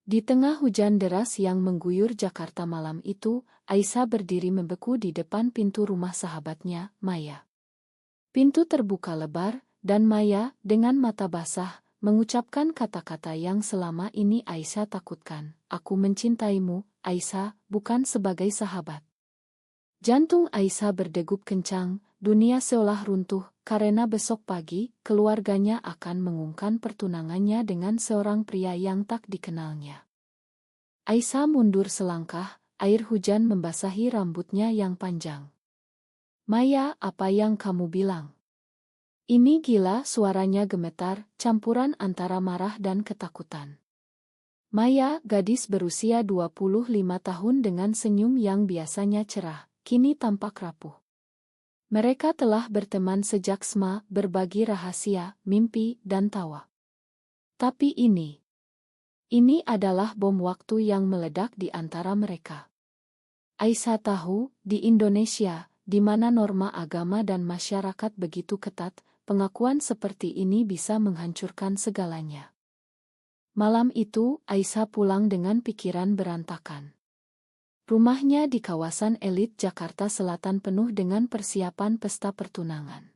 Di tengah hujan deras yang mengguyur Jakarta malam itu, Aisyah berdiri membeku di depan pintu rumah sahabatnya, Maya. Pintu terbuka lebar, dan Maya, dengan mata basah, mengucapkan kata-kata yang selama ini Aisyah takutkan. Aku mencintaimu, Aisyah, bukan sebagai sahabat. Jantung Aisyah berdegup kencang, dunia seolah runtuh, karena besok pagi, keluarganya akan mengumumkan pertunangannya dengan seorang pria yang tak dikenalnya. Aisyah mundur selangkah, air hujan membasahi rambutnya yang panjang. Maya, apa yang kamu bilang? Ini gila, suaranya gemetar, campuran antara marah dan ketakutan. Maya, gadis berusia 25 tahun dengan senyum yang biasanya cerah, kini tampak rapuh. Mereka telah berteman sejak SMA, berbagi rahasia, mimpi, dan tawa. Tapi ini adalah bom waktu yang meledak di antara mereka. Aisyah tahu, di Indonesia, di mana norma agama dan masyarakat begitu ketat, pengakuan seperti ini bisa menghancurkan segalanya. Malam itu, Aisyah pulang dengan pikiran berantakan. Rumahnya di kawasan elit Jakarta Selatan penuh dengan persiapan pesta pertunangan.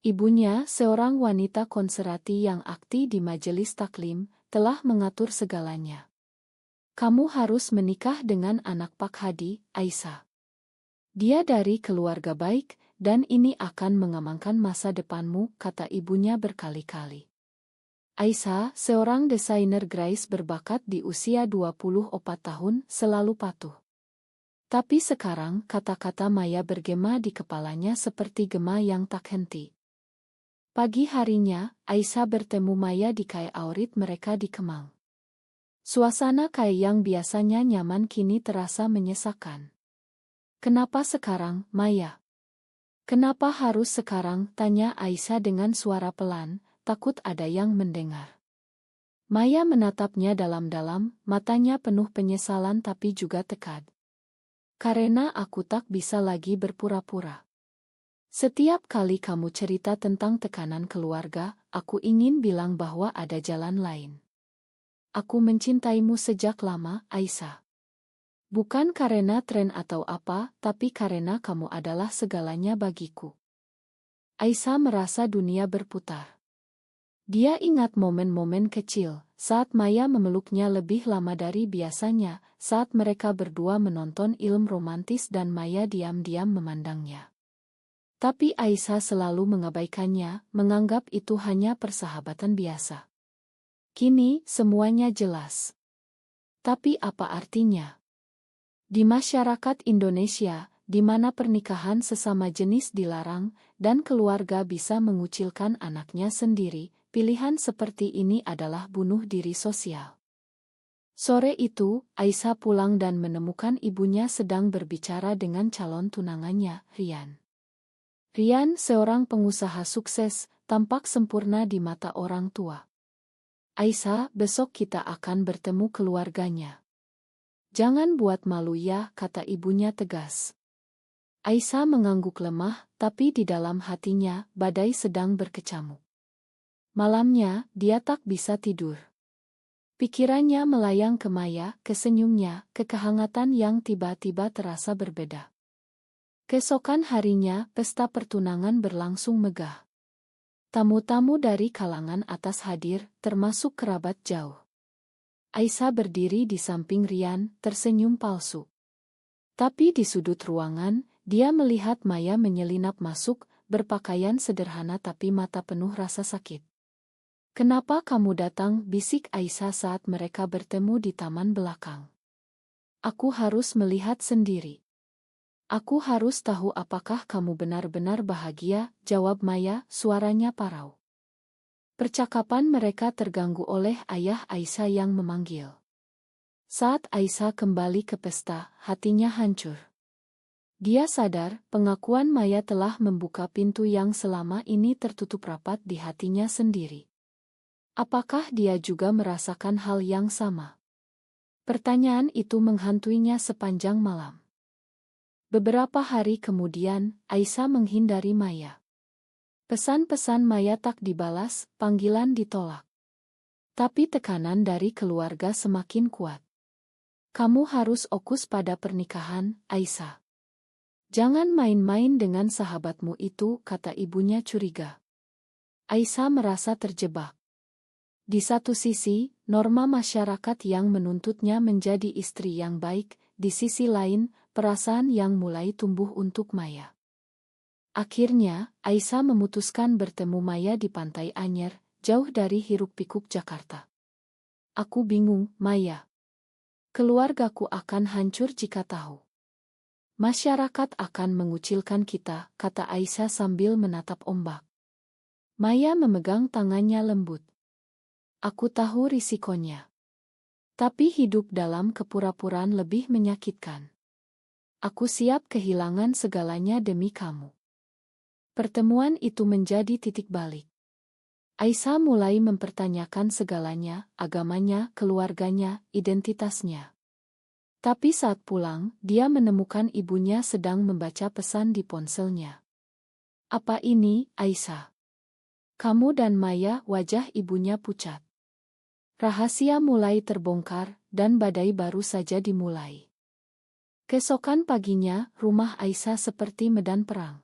Ibunya, seorang wanita konservati yang aktif di majelis taklim, telah mengatur segalanya. Kamu harus menikah dengan anak Pak Hadi, Aisyah. Dia dari keluarga baik, dan ini akan mengamankan masa depanmu, kata ibunya berkali-kali. Aisyah, seorang desainer grafis berbakat di usia 24 tahun, selalu patuh. Tapi sekarang, kata-kata Maya bergema di kepalanya seperti gema yang tak henti. Pagi harinya, Aisyah bertemu Maya di kai Aurit mereka di Kemang. Suasana kai yang biasanya nyaman kini terasa menyesakan. Kenapa sekarang, Maya? Kenapa harus sekarang? Tanya Aisyah dengan suara pelan, takut ada yang mendengar. Maya menatapnya dalam-dalam, matanya penuh penyesalan tapi juga tekad. Karena aku tak bisa lagi berpura-pura. Setiap kali kamu cerita tentang tekanan keluarga, aku ingin bilang bahwa ada jalan lain. Aku mencintaimu sejak lama, Aisyah. Bukan karena tren atau apa, tapi karena kamu adalah segalanya bagiku. Aisyah merasa dunia berputar. Dia ingat momen-momen kecil, saat Maya memeluknya lebih lama dari biasanya, saat mereka berdua menonton film romantis dan Maya diam-diam memandangnya. Tapi Aisyah selalu mengabaikannya, menganggap itu hanya persahabatan biasa. Kini, semuanya jelas. Tapi apa artinya? Di masyarakat Indonesia, di mana pernikahan sesama jenis dilarang, dan keluarga bisa mengucilkan anaknya sendiri, pilihan seperti ini adalah bunuh diri sosial. Sore itu, Aisyah pulang dan menemukan ibunya sedang berbicara dengan calon tunangannya, Rian. Rian, seorang pengusaha sukses, tampak sempurna di mata orang tua. Aisyah, besok kita akan bertemu keluarganya. Jangan buat malu ya, kata ibunya tegas. Aisyah mengangguk lemah, tapi di dalam hatinya, badai sedang berkecamuk. Malamnya, dia tak bisa tidur. Pikirannya melayang ke Maya, ke senyumnya, ke kehangatan yang tiba-tiba terasa berbeda. Keesokan harinya, pesta pertunangan berlangsung megah. Tamu-tamu dari kalangan atas hadir, termasuk kerabat jauh. Aisyah berdiri di samping Rian, tersenyum palsu. Tapi di sudut ruangan, dia melihat Maya menyelinap masuk, berpakaian sederhana tapi mata penuh rasa sakit. Kenapa kamu datang? Bisik Aisyah saat mereka bertemu di taman belakang. Aku harus melihat sendiri. Aku harus tahu apakah kamu benar-benar bahagia, jawab Maya, suaranya parau. Percakapan mereka terganggu oleh ayah Aisyah yang memanggil. Saat Aisyah kembali ke pesta, hatinya hancur. Dia sadar, pengakuan Maya telah membuka pintu yang selama ini tertutup rapat di hatinya sendiri. Apakah dia juga merasakan hal yang sama? Pertanyaan itu menghantuinya sepanjang malam. Beberapa hari kemudian, Aisyah menghindari Maya. Pesan-pesan Maya tak dibalas, panggilan ditolak. Tapi tekanan dari keluarga semakin kuat. Kamu harus fokus pada pernikahan, Aisyah. Jangan main-main dengan sahabatmu itu, kata ibunya curiga. Aisyah merasa terjebak. Di satu sisi, norma masyarakat yang menuntutnya menjadi istri yang baik, di sisi lain, perasaan yang mulai tumbuh untuk Maya. Akhirnya, Aisyah memutuskan bertemu Maya di Pantai Anyer, jauh dari hiruk-pikuk Jakarta. Aku bingung, Maya. Keluargaku akan hancur jika tahu. Masyarakat akan mengucilkan kita, kata Aisyah sambil menatap ombak. Maya memegang tangannya lembut. Aku tahu risikonya. Tapi hidup dalam kepura-puraan lebih menyakitkan. Aku siap kehilangan segalanya demi kamu. Pertemuan itu menjadi titik balik. Aisyah mulai mempertanyakan segalanya, agamanya, keluarganya, identitasnya. Tapi saat pulang, dia menemukan ibunya sedang membaca pesan di ponselnya. Apa ini, Aisyah? Kamu dan Maya, wajah ibunya pucat. Rahasia mulai terbongkar, dan badai baru saja dimulai. Keesokan paginya, rumah Aisyah seperti medan perang.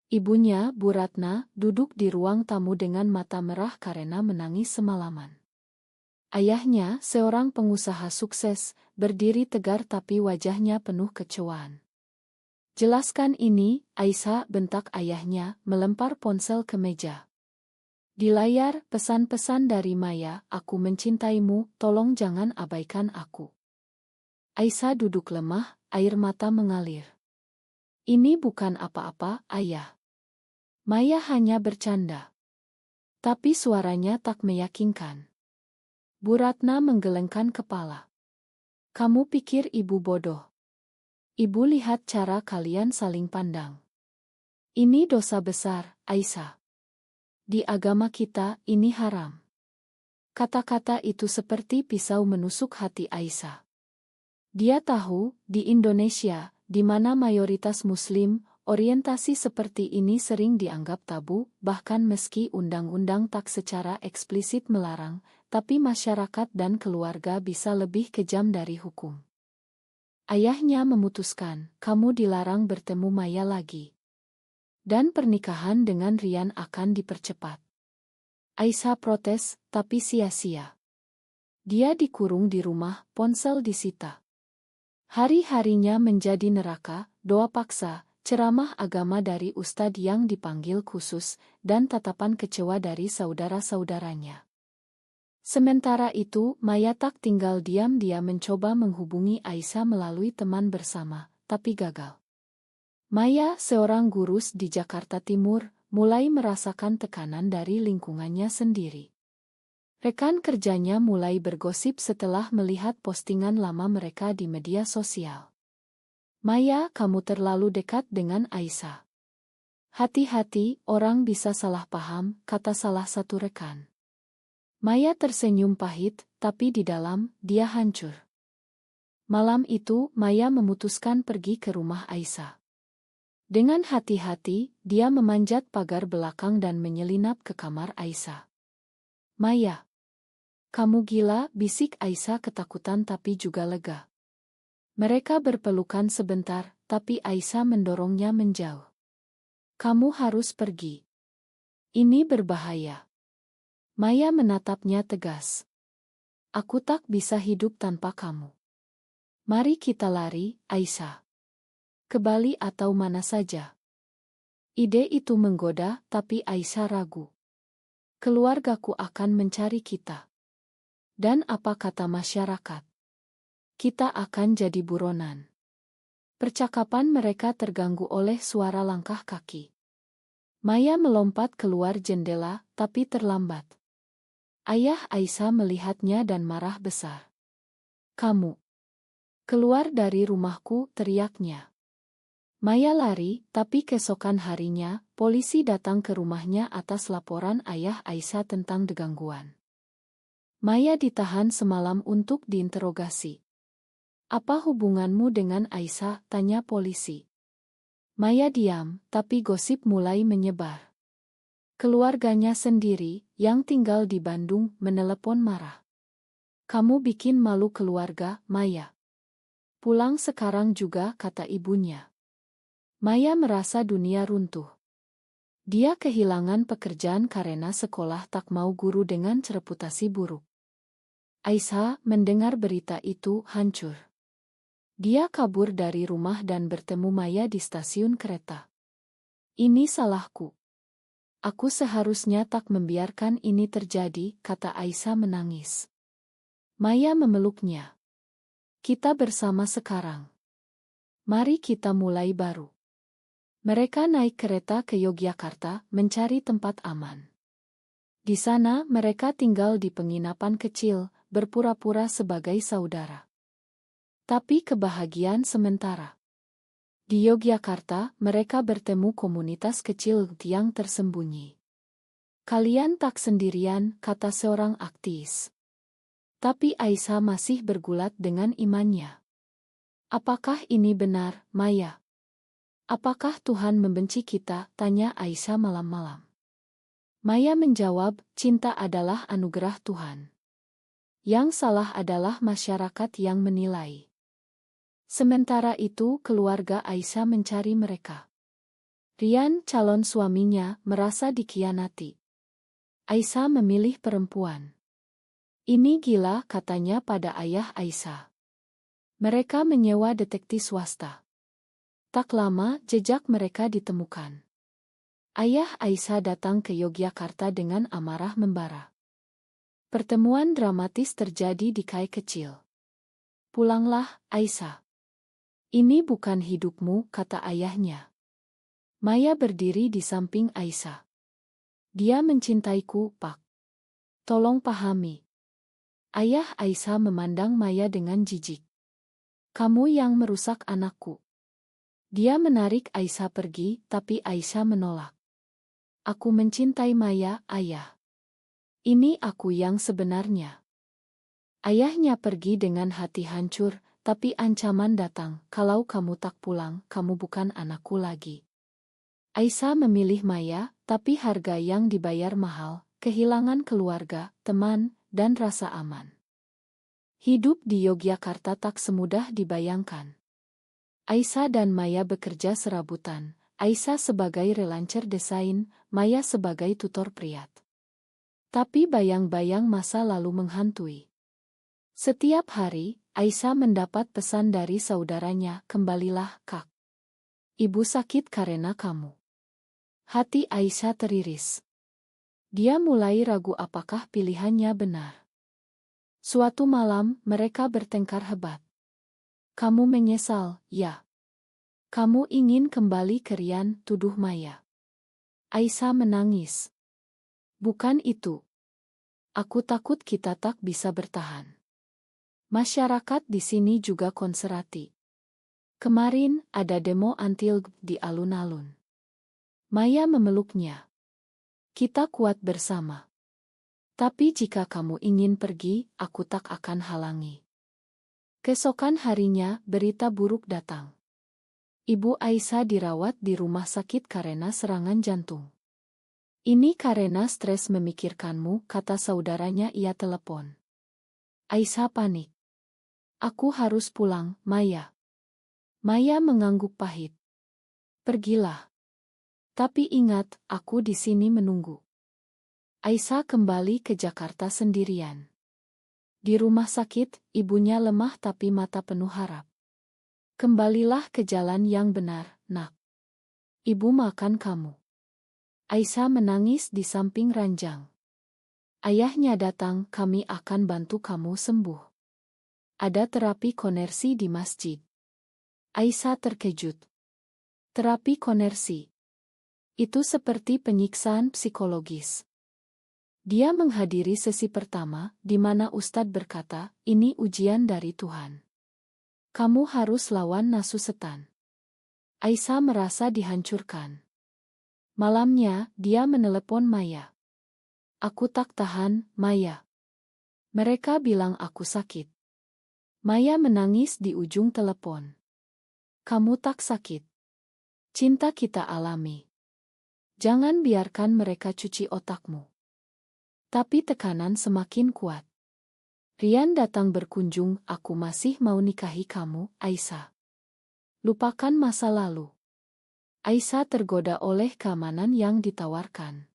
Ibunya, Bu Ratna, duduk di ruang tamu dengan mata merah karena menangis semalaman. Ayahnya, seorang pengusaha sukses, berdiri tegar tapi wajahnya penuh kecewaan. Jelaskan ini, Aisyah, bentak ayahnya, melempar ponsel ke meja. Di layar, pesan-pesan dari Maya, aku mencintaimu, tolong jangan abaikan aku. Aisyah duduk lemah, air mata mengalir. Ini bukan apa-apa, ayah. Maya hanya bercanda. Tapi suaranya tak meyakinkan. Bu Ratna menggelengkan kepala. Kamu pikir ibu bodoh? Ibu lihat cara kalian saling pandang. Ini dosa besar, Aisyah. Di agama kita, ini haram. Kata-kata itu seperti pisau menusuk hati Aisyah. Dia tahu, di Indonesia, di mana mayoritas Muslim, orientasi seperti ini sering dianggap tabu, bahkan meski undang-undang tak secara eksplisit melarang, tapi masyarakat dan keluarga bisa lebih kejam dari hukum. Ayahnya memutuskan, kamu dilarang bertemu Maya lagi. Dan pernikahan dengan Rian akan dipercepat. Aisyah protes, tapi sia-sia. Dia dikurung di rumah, ponsel disita. Hari-harinya menjadi neraka, doa paksa, ceramah agama dari ustadz yang dipanggil khusus, dan tatapan kecewa dari saudara-saudaranya. Sementara itu, Maya tak tinggal diam, dia mencoba menghubungi Aisyah melalui teman bersama, tapi gagal. Maya, seorang gurus di Jakarta Timur, mulai merasakan tekanan dari lingkungannya sendiri. Rekan kerjanya mulai bergosip setelah melihat postingan lama mereka di media sosial. Maya, kamu terlalu dekat dengan Aisyah. Hati-hati, orang bisa salah paham, kata salah satu rekan. Maya tersenyum pahit, tapi di dalam, dia hancur. Malam itu, Maya memutuskan pergi ke rumah Aisyah. Dengan hati-hati, dia memanjat pagar belakang dan menyelinap ke kamar Aisyah. Maya. Kamu gila, bisik Aisyah ketakutan tapi juga lega. Mereka berpelukan sebentar, tapi Aisyah mendorongnya menjauh. Kamu harus pergi. Ini berbahaya. Maya menatapnya tegas. Aku tak bisa hidup tanpa kamu. Mari kita lari, Aisyah. Ke Bali atau mana saja. Ide itu menggoda, tapi Aisyah ragu. Keluargaku akan mencari kita. Dan apa kata masyarakat? Kita akan jadi buronan. Percakapan mereka terganggu oleh suara langkah kaki. Maya melompat keluar jendela, tapi terlambat. Ayah Aisyah melihatnya dan marah besar. Kamu keluar dari rumahku, teriaknya. Maya lari, tapi keesokan harinya, polisi datang ke rumahnya atas laporan ayah Aisyah tentang gangguan. Maya ditahan semalam untuk diinterogasi. Apa hubunganmu dengan Aisyah? Tanya polisi. Maya diam, tapi gosip mulai menyebar. Keluarganya sendiri, yang tinggal di Bandung, menelepon marah. Kamu bikin malu keluarga, Maya. Pulang sekarang juga, kata ibunya. Maya merasa dunia runtuh. Dia kehilangan pekerjaan karena sekolah tak mau guru dengan reputasi buruk. Aisyah mendengar berita itu hancur. Dia kabur dari rumah dan bertemu Maya di stasiun kereta. Ini salahku. Aku seharusnya tak membiarkan ini terjadi, kata Aisyah menangis. Maya memeluknya. Kita bersama sekarang. Mari kita mulai baru. Mereka naik kereta ke Yogyakarta mencari tempat aman. Di sana mereka tinggal di penginapan kecil, berpura-pura sebagai saudara. Tapi kebahagiaan sementara. Di Yogyakarta, mereka bertemu komunitas kecil yang tersembunyi. Kalian tak sendirian, kata seorang aktivis. Tapi Aisyah masih bergulat dengan imannya. Apakah ini benar, Maya? Apakah Tuhan membenci kita? Tanya Aisyah malam-malam. Maya menjawab, cinta adalah anugerah Tuhan. Yang salah adalah masyarakat yang menilai. Sementara itu keluarga Aisyah mencari mereka. Rian, calon suaminya, merasa dikhianati. Aisyah memilih perempuan. Ini gila, katanya pada ayah Aisyah. Mereka menyewa detektif swasta. Tak lama, jejak mereka ditemukan. Ayah Aisyah datang ke Yogyakarta dengan amarah membara. Pertemuan dramatis terjadi di kai kecil. Pulanglah, Aisyah. Ini bukan hidupmu, kata ayahnya. Maya berdiri di samping Aisyah. Dia mencintaiku, Pak. Tolong pahami. Ayah Aisyah memandang Maya dengan jijik. Kamu yang merusak anakku. Dia menarik Aisyah pergi, tapi Aisyah menolak. Aku mencintai Maya, ayah. Ini aku yang sebenarnya. Ayahnya pergi dengan hati hancur, tapi ancaman datang, kalau kamu tak pulang, kamu bukan anakku lagi. Aisyah memilih Maya, tapi harga yang dibayar mahal, kehilangan keluarga, teman, dan rasa aman. Hidup di Yogyakarta tak semudah dibayangkan. Aisyah dan Maya bekerja serabutan, Aisyah sebagai relancer desain, Maya sebagai tutor priat. Tapi bayang-bayang masa lalu menghantui. Setiap hari, Aisyah mendapat pesan dari saudaranya, kembalilah, Kak. Ibu sakit karena kamu. Hati Aisyah teriris. Dia mulai ragu apakah pilihannya benar. Suatu malam, mereka bertengkar hebat. Kamu menyesal, ya? Kamu ingin kembali ke Rian, tuduh Maya. Aisyah menangis. Bukan itu. Aku takut kita tak bisa bertahan. Masyarakat di sini juga konservatif. Kemarin, ada demo anti-LGBT di alun-alun. Maya memeluknya. Kita kuat bersama. Tapi jika kamu ingin pergi, aku tak akan halangi. Keesokan harinya, berita buruk datang. Ibu Aisyah dirawat di rumah sakit karena serangan jantung. Ini karena stres memikirkanmu, kata saudaranya. Ia telepon. Aisyah panik. Aku harus pulang, Maya. Maya mengangguk pahit. Pergilah. Tapi ingat, aku di sini menunggu. Aisyah kembali ke Jakarta sendirian. Di rumah sakit, ibunya lemah tapi mata penuh harap. Kembalilah ke jalan yang benar, nak. Ibu makan kamu. Aisyah menangis di samping ranjang. Ayahnya datang, kami akan bantu kamu sembuh. Ada terapi konversi di masjid. Aisyah terkejut. Terapi konversi. Itu seperti penyiksaan psikologis. Dia menghadiri sesi pertama, di mana Ustadz berkata, ini ujian dari Tuhan. Kamu harus lawan nafsu setan. Aisyah merasa dihancurkan. Malamnya, dia menelepon Maya. Aku tak tahan, Maya. Mereka bilang aku sakit. Maya menangis di ujung telepon. Kamu tak sakit. Cinta kita alami. Jangan biarkan mereka cuci otakmu. Tapi tekanan semakin kuat. Rian datang berkunjung, aku masih mau nikahi kamu, Aisyah. Lupakan masa lalu. Aisyah tergoda oleh keamanan yang ditawarkan.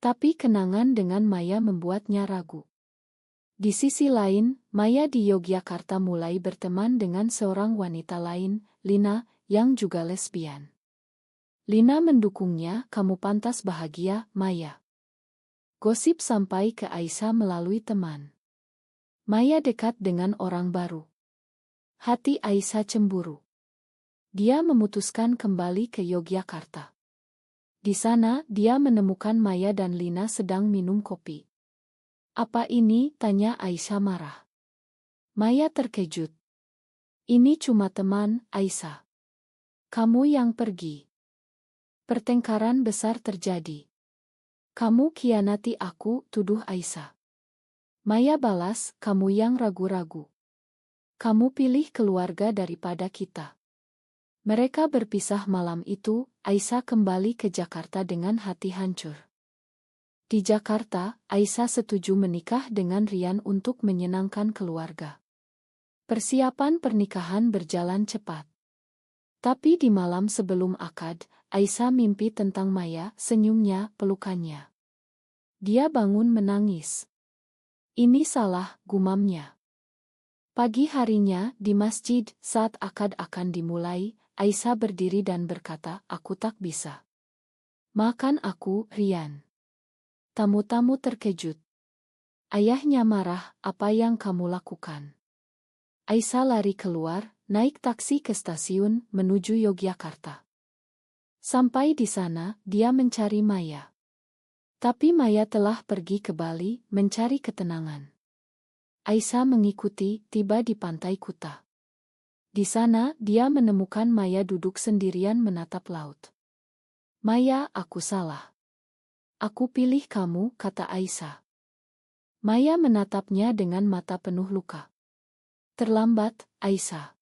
Tapi kenangan dengan Maya membuatnya ragu. Di sisi lain, Maya di Yogyakarta mulai berteman dengan seorang wanita lain, Lina, yang juga lesbian. Lina mendukungnya, kamu pantas bahagia, Maya. Gosip sampai ke Aisyah melalui teman. Maya dekat dengan orang baru. Hati Aisyah cemburu. Dia memutuskan kembali ke Yogyakarta. Di sana, dia menemukan Maya dan Lina sedang minum kopi. Apa ini? Tanya Aisyah marah. Maya terkejut. Ini cuma teman, Aisyah. Kamu yang pergi. Pertengkaran besar terjadi. Kamu khianati aku, tuduh Aisyah. Maya balas, kamu yang ragu-ragu. Kamu pilih keluarga daripada kita. Mereka berpisah malam itu, Aisyah kembali ke Jakarta dengan hati hancur. Di Jakarta, Aisyah setuju menikah dengan Rian untuk menyenangkan keluarga. Persiapan pernikahan berjalan cepat. Tapi di malam sebelum akad, Aisyah mimpi tentang Maya, senyumnya, pelukannya. Dia bangun menangis. Ini salah, gumamnya. Pagi harinya, di masjid, saat akad akan dimulai, Aisyah berdiri dan berkata, aku tak bisa. Makan aku, Rian. Tamu-tamu terkejut. Ayahnya marah, apa yang kamu lakukan? Aisyah lari keluar, naik taksi ke stasiun, menuju Yogyakarta. Sampai di sana, dia mencari Maya. Tapi Maya telah pergi ke Bali, mencari ketenangan. Aisyah mengikuti, tiba di pantai Kuta. Di sana, dia menemukan Maya duduk sendirian menatap laut. Maya, aku salah. Aku pilih kamu, kata Aisyah. Maya menatapnya dengan mata penuh luka. Terlambat, Aisyah.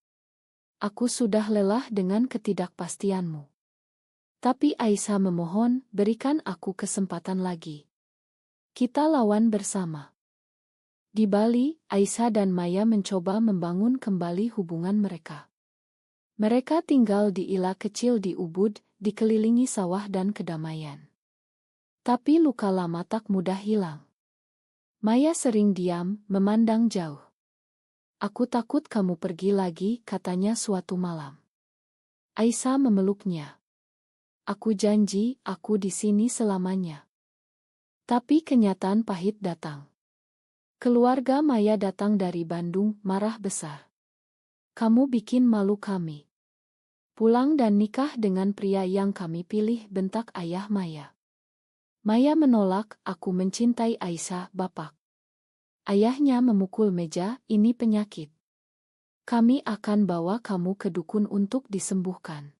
Aku sudah lelah dengan ketidakpastianmu. Tapi Aisyah memohon, berikan aku kesempatan lagi. Kita lawan bersama. Di Bali, Aisyah dan Maya mencoba membangun kembali hubungan mereka. Mereka tinggal di ila kecil di Ubud, dikelilingi sawah dan kedamaian. Tapi luka lama tak mudah hilang. Maya sering diam, memandang jauh. Aku takut kamu pergi lagi, katanya suatu malam. Aisyah memeluknya. Aku janji, aku di sini selamanya. Tapi kenyataan pahit datang. Keluarga Maya datang dari Bandung, marah besar. Kamu bikin malu kami. Pulang dan nikah dengan pria yang kami pilih, bentak ayah Maya. Maya menolak, aku mencintai Aisyah, Bapak. Ayahnya memukul meja, ini penyakit. Kami akan bawa kamu ke dukun untuk disembuhkan.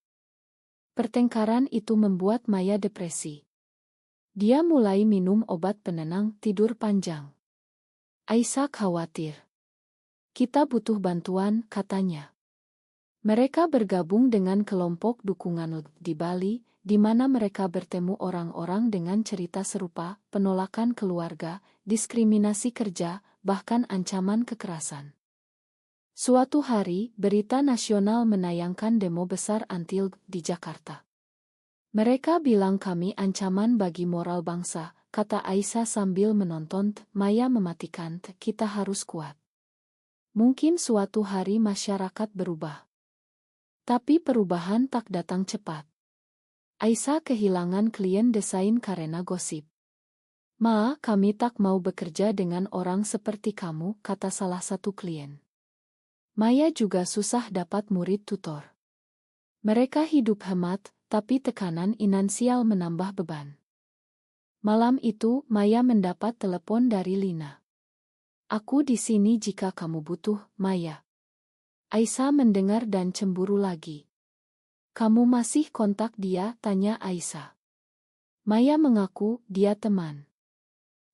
Pertengkaran itu membuat Maya depresi. Dia mulai minum obat penenang, tidur panjang. Aisyah khawatir. Kita butuh bantuan, katanya. Mereka bergabung dengan kelompok dukungan di Bali, di mana mereka bertemu orang-orang dengan cerita serupa, penolakan keluarga, diskriminasi kerja, bahkan ancaman kekerasan. Suatu hari, berita nasional menayangkan demo besar anti di Jakarta. Mereka bilang kami ancaman bagi moral bangsa, kata Aisyah sambil menonton. Maya mematikan, kita harus kuat. Mungkin suatu hari masyarakat berubah. Tapi perubahan tak datang cepat. Aisyah kehilangan klien desain karena gosip. Ma, kami tak mau bekerja dengan orang seperti kamu, kata salah satu klien. Maya juga susah dapat murid tutor. Mereka hidup hemat, tapi tekanan finansial menambah beban. Malam itu, Maya mendapat telepon dari Lina. Aku di sini jika kamu butuh, Maya. Aisyah mendengar dan cemburu lagi. Kamu masih kontak dia, tanya Aisyah. Maya mengaku, dia teman.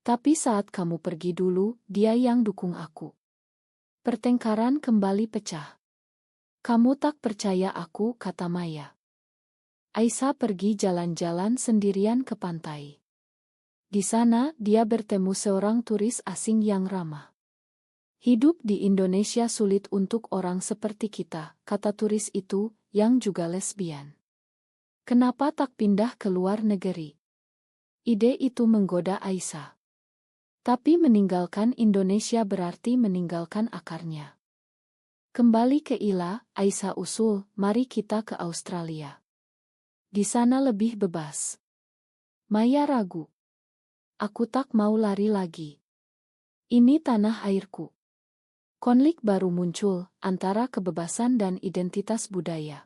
Tapi saat kamu pergi dulu, dia yang dukung aku. Pertengkaran kembali pecah. Kamu tak percaya aku, kata Maya. Aisyah pergi jalan-jalan sendirian ke pantai. Di sana, dia bertemu seorang turis asing yang ramah. Hidup di Indonesia sulit untuk orang seperti kita, kata turis itu, yang juga lesbian. Kenapa tak pindah ke luar negeri? Ide itu menggoda Aisyah. Tapi meninggalkan Indonesia berarti meninggalkan akarnya. Kembali ke Ila, Aisyah usul, mari kita ke Australia. Di sana lebih bebas. Maya ragu. Aku tak mau lari lagi. Ini tanah airku. Konflik baru muncul antara kebebasan dan identitas budaya.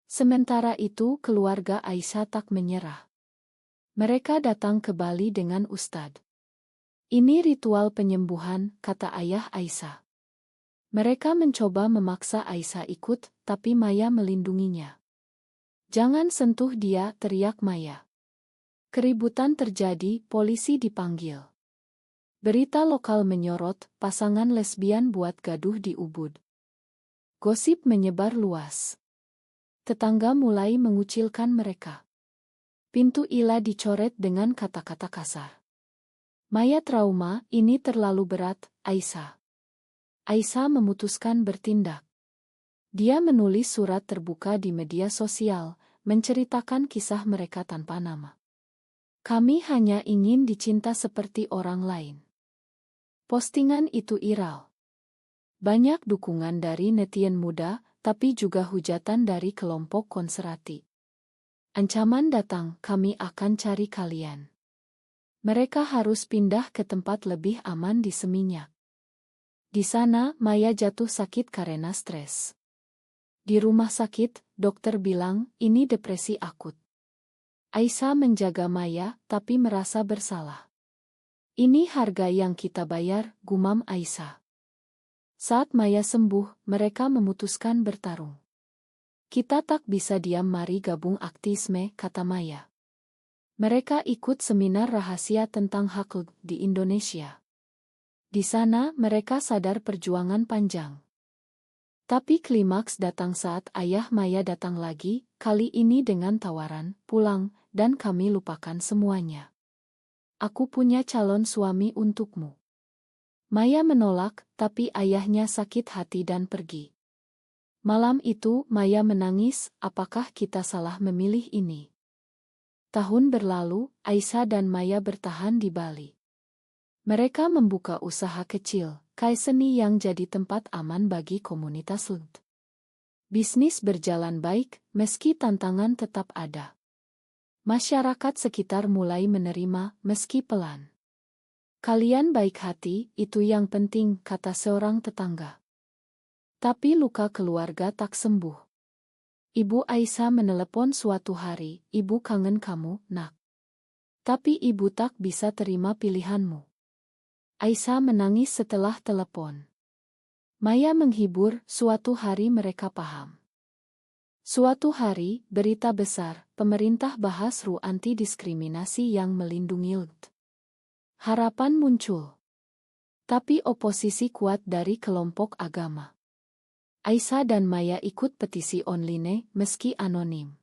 Sementara itu keluarga Aisyah tak menyerah. Mereka datang ke Bali dengan Ustadz. Ini ritual penyembuhan, kata ayah Aisyah. Mereka mencoba memaksa Aisyah ikut, tapi Maya melindunginya. Jangan sentuh dia, teriak Maya. Keributan terjadi, polisi dipanggil. Berita lokal menyorot, pasangan lesbian buat gaduh di Ubud. Gosip menyebar luas. Tetangga mulai mengucilkan mereka. Pintu Ila dicoret dengan kata-kata kasar. Maya trauma, ini terlalu berat, Aisyah. Aisyah memutuskan bertindak. Dia menulis surat terbuka di media sosial, menceritakan kisah mereka tanpa nama. Kami hanya ingin dicinta seperti orang lain. Postingan itu viral. Banyak dukungan dari netizen muda, tapi juga hujatan dari kelompok konservatif. Ancaman datang, kami akan cari kalian. Mereka harus pindah ke tempat lebih aman di Seminyak. Di sana, Maya jatuh sakit karena stres. Di rumah sakit, dokter bilang, ini depresi akut. Aisyah menjaga Maya, tapi merasa bersalah. Ini harga yang kita bayar, gumam Aisyah. Saat Maya sembuh, mereka memutuskan bertarung. Kita tak bisa diam, mari gabung aktivisme, kata Maya. Mereka ikut seminar rahasia tentang hak di Indonesia. Di sana, mereka sadar perjuangan panjang. Tapi klimaks datang saat ayah Maya datang lagi, kali ini dengan tawaran, pulang, dan kami lupakan semuanya. Aku punya calon suami untukmu. Maya menolak, tapi ayahnya sakit hati dan pergi. Malam itu, Maya menangis, apakah kita salah memilih ini? Tahun berlalu, Aisyah dan Maya bertahan di Bali. Mereka membuka usaha kecil, kai seni yang jadi tempat aman bagi komunitas LUT. Bisnis berjalan baik, meski tantangan tetap ada. Masyarakat sekitar mulai menerima, meski pelan. Kalian baik hati, itu yang penting, kata seorang tetangga. Tapi luka keluarga tak sembuh. Ibu Aisyah menelepon suatu hari, ibu kangen kamu, nak. Tapi ibu tak bisa terima pilihanmu. Aisyah menangis setelah telepon. Maya menghibur, suatu hari mereka paham. Suatu hari, berita besar, pemerintah bahas RUU anti-diskriminasi yang melindungi LUT. Harapan muncul. Tapi oposisi kuat dari kelompok agama. Aisyah dan Maya ikut petisi online, meski anonim.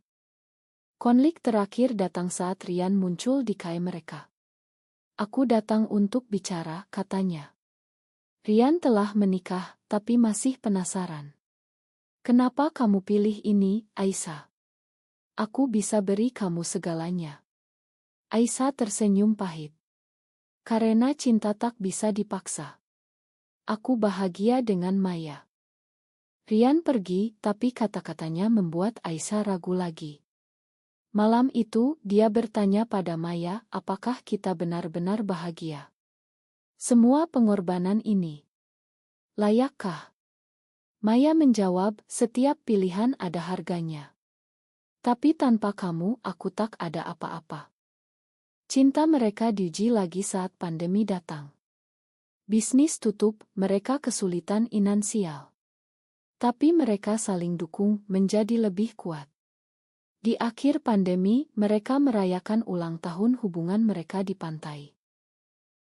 Konflik terakhir datang saat Rian muncul di KM mereka. Aku datang untuk bicara, katanya. Rian telah menikah, tapi masih penasaran. Kenapa kamu pilih ini, Aisyah? Aku bisa beri kamu segalanya. Aisyah tersenyum pahit. Karena cinta tak bisa dipaksa. Aku bahagia dengan Maya. Rian pergi, tapi kata-katanya membuat Aisyah ragu lagi. Malam itu, dia bertanya pada Maya, apakah kita benar-benar bahagia? Semua pengorbanan ini. Layakkah? Maya menjawab, setiap pilihan ada harganya. Tapi tanpa kamu, aku tak ada apa-apa. Cinta mereka diuji lagi saat pandemi datang. Bisnis tutup, mereka kesulitan finansial. Tapi mereka saling dukung, menjadi lebih kuat. Di akhir pandemi, mereka merayakan ulang tahun hubungan mereka di pantai.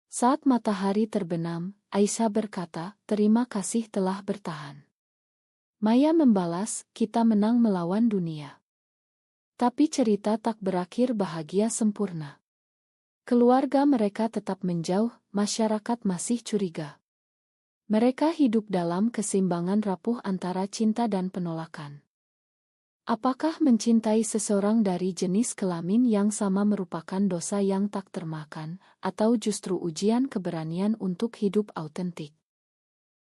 Saat matahari terbenam, Aisyah berkata, terima kasih telah bertahan. Maya membalas, kita menang melawan dunia. Tapi cerita tak berakhir bahagia sempurna. Keluarga mereka tetap menjauh, masyarakat masih curiga. Mereka hidup dalam keseimbangan rapuh antara cinta dan penolakan. Apakah mencintai seseorang dari jenis kelamin yang sama merupakan dosa yang tak termaafkan, atau justru ujian keberanian untuk hidup autentik?